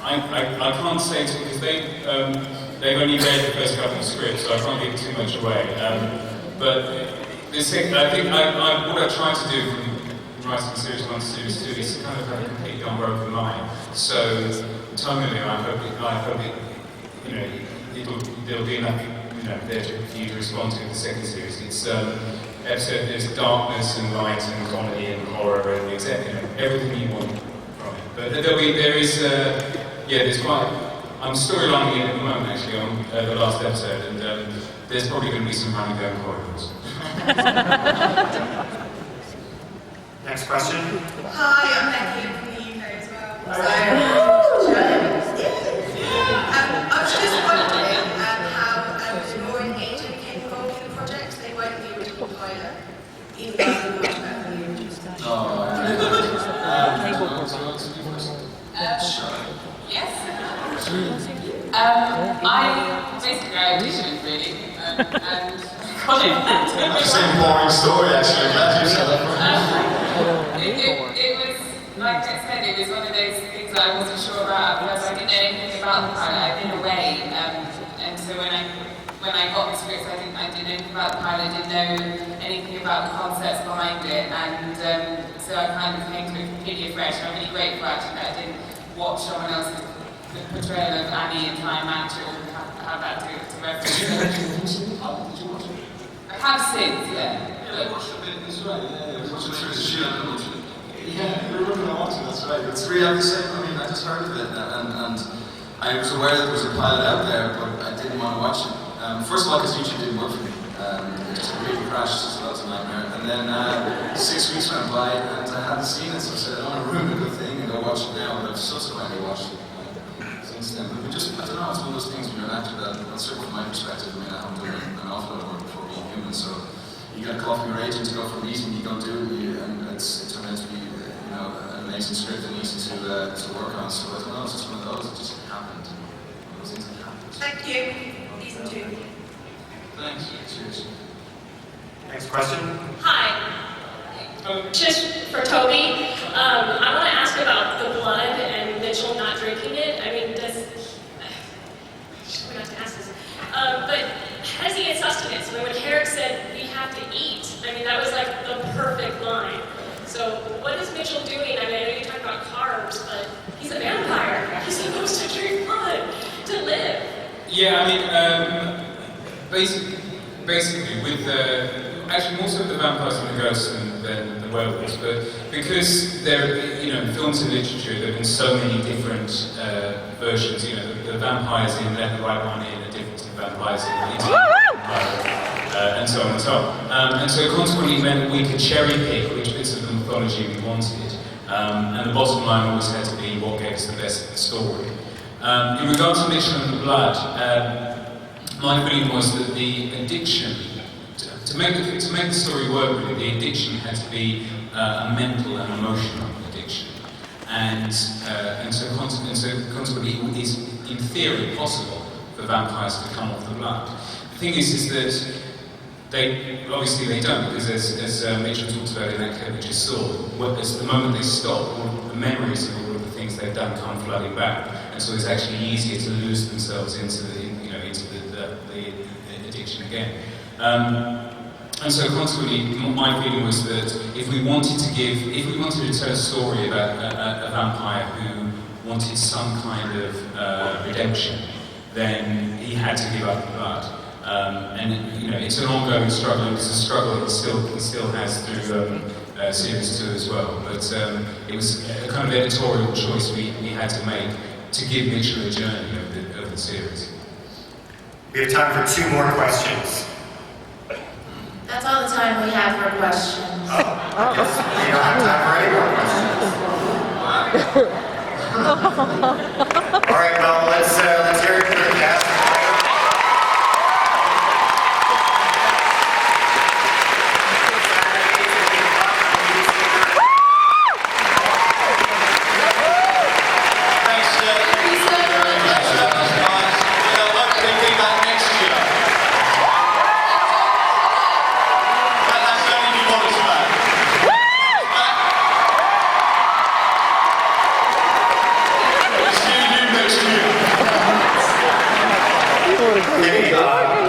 I can't say because they've only read the first couple of scripts, so I can't give too much away. But I think what I try to do from writing series 1 to series 2 is to kind of have a completely unbroken line. So tonally, I hope there'll be enough there for you to respond to in the second series. It's there's darkness and light and comedy and horror and everything you want from it. But there's quite. I'm storylining it at the moment actually on the last episode, and there's probably going to be some running down corridors. Next question. Hi, I'm Becky from the UK as well. I was just wondering how Lenora and Aidan became involved in the project. They weren't the original pilot, even though they were much better than the original stuff. Yes. I basically auditioned really, and got it. That's the same boring story actually. It was, like I said, it was one of those things that I wasn't sure about because I didn't know anything about the pilot. I'd been away, and so when I got the script, I didn't know anything about the pilot. I didn't know anything about the concepts behind it, and so I kind of came to it completely fresh. I'm really grateful actually that I didn't watch someone else's portrayal of Annie and try and match it or have that to reference. Did you watch it? I have since, yeah. Yeah, I watched a bit as well. Yeah, I watched it through the shoot. Yeah, you were looking at watching, that's right. It's really the same. I mean, I just heard of it, and I was aware that there was a pilot out there, but I didn't want to watch it. First of all, because YouTube didn't work for me. It just really crashed, so that was a nightmare. And then 6 weeks went by, and I hadn't seen it, so I said, I don't want to ruin a good thing and go watch it now, but I've subsequently watched it since then. But I don't know, it's one of those things when you're an actor that, certainly from my perspective, I mean, I haven't done an awful lot of work before Being Human, so you get a call from your agent to go for a meeting, you don't do it, and it turned out to be an amazing script and easy to work on. So I don't know, it's just one of those, it just happened. One of those things that happened. Thank you. Season 2. Thanks. Cheers. Next question. Hi. Just for Toby, I want to ask about the blood and Mitchell not drinking it. I mean, we're not to ask this. But how does he get sustenance? I mean, when Herrick said we have to eat, I mean, that was like the perfect line. So what is Mitchell doing? I mean, I know you talk about carbs, but he's a vampire. He's supposed to drink blood to live. Yeah, I mean, basically with actually more so the vampires and the ghosts than the werewolves, but because there, in films and literature, there have been so many different versions. The vampires in Let the Right One In are different to the vampires in and so on and so on. And so consequently meant that we could cherry pick which bits of the mythology we wanted, and the bottom line always had to be what gave us the best story. In regards to Mitchell and the blood, my feeling was that the addiction, to make the story work really, the addiction had to be a mental and emotional addiction. And so consequently it is in theory possible for vampires to come off the blood. The thing is that they don't, because as Mitchell talks about in that clip we just saw, the moment they stop, all the memories of all of the things they've done come flooding back, and so it's actually easier to lose themselves into the addiction again. And so consequently, my feeling was that if we wanted to tell a story about a vampire who wanted some kind of redemption, then he had to give up the blood. And it's an ongoing struggle. It's a struggle he still has through series 2 as well. But it was a kind of editorial choice we had to make to give Mitchell a journey of the series. We have time for 2 more questions. That's all the time we have for questions. I guess we don't have time for any more questions. All right, well, let's hear it for the cast. Excuse Maybe,